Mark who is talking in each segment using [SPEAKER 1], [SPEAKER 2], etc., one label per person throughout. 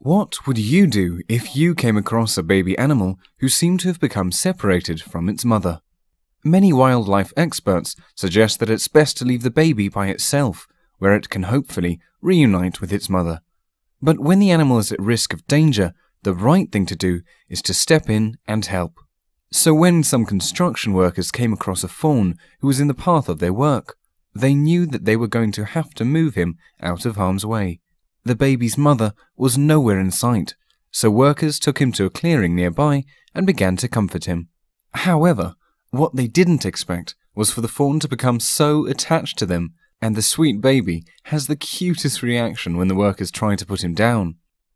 [SPEAKER 1] What would you do if you came across a baby animal who seemed to have become separated from its mother? Many wildlife experts suggest that it's best to leave the baby by itself, where it can hopefully reunite with its mother. But when the animal is at risk of danger, the right thing to do is to step in and help. So when some construction workers came across a fawn who was in the path of their work, they knew that they were going to have to move him out of harm's way. The baby's mother was nowhere in sight, so workers took him to a clearing nearby and began to comfort him. However, what they didn't expect was for the fawn to become so attached to them, and the sweet baby has the cutest reaction when the workers try to put him down.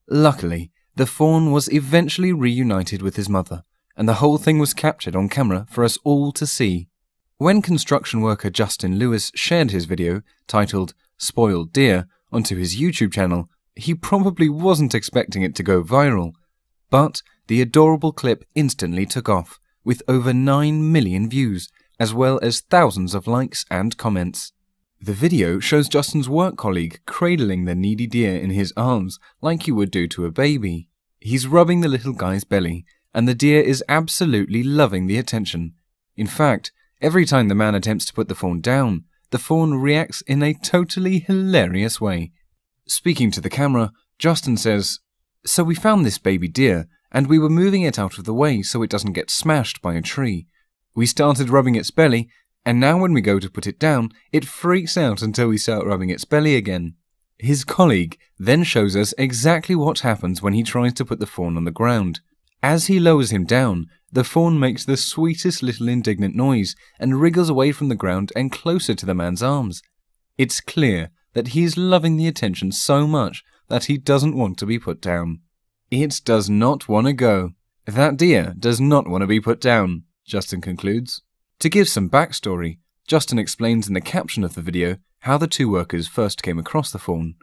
[SPEAKER 1] Luckily, the fawn was eventually reunited with his mother, and the whole thing was captured on camera for us all to see. When construction worker Justin Lewis shared his video, titled "Spoiled Deer," onto his YouTube channel, he probably wasn't expecting it to go viral. But the adorable clip instantly took off, with over 9 million views, as well as thousands of likes and comments. The video shows Justin's work colleague cradling the needy deer in his arms like you would do to a baby. He's rubbing the little guy's belly, and the deer is absolutely loving the attention. In fact, every time the man attempts to put the fawn down, the fawn reacts in a totally hilarious way. Speaking to the camera, Justin says, "So we found this baby deer, and we were moving it out of the way so it doesn't get smashed by a tree. We started rubbing its belly, and now when we go to put it down, it freaks out until we start rubbing its belly again." His colleague then shows us exactly what happens when he tries to put the fawn on the ground. As he lowers him down, the fawn makes the sweetest little indignant noise and wriggles away from the ground and closer to the man's arms. It's clear that he's loving the attention so much that he doesn't want to be put down. It does not want to go. That deer does not want to be put down, Justin concludes. To give some backstory, Justin explains in the caption of the video how the two workers first came across the fawn.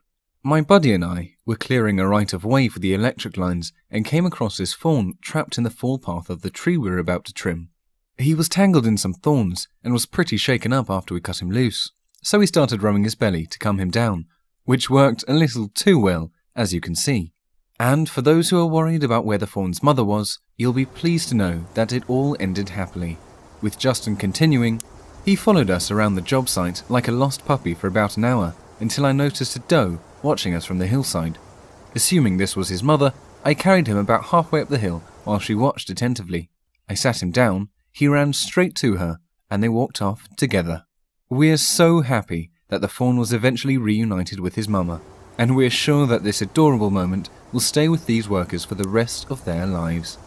[SPEAKER 1] "My buddy and I were clearing a right-of-way for the electric lines and came across this fawn trapped in the fall path of the tree we were about to trim. He was tangled in some thorns and was pretty shaken up after we cut him loose, so we started rubbing his belly to calm him down, which worked a little too well, as you can see. And for those who are worried about where the fawn's mother was, you'll be pleased to know that it all ended happily." With Justin continuing, "He followed us around the job site like a lost puppy for about an hour, until I noticed a doe watching us from the hillside. Assuming this was his mother, I carried him about halfway up the hill while she watched attentively. I sat him down, he ran straight to her, and they walked off together." We're so happy that the fawn was eventually reunited with his mama, and we're sure that this adorable moment will stay with these workers for the rest of their lives.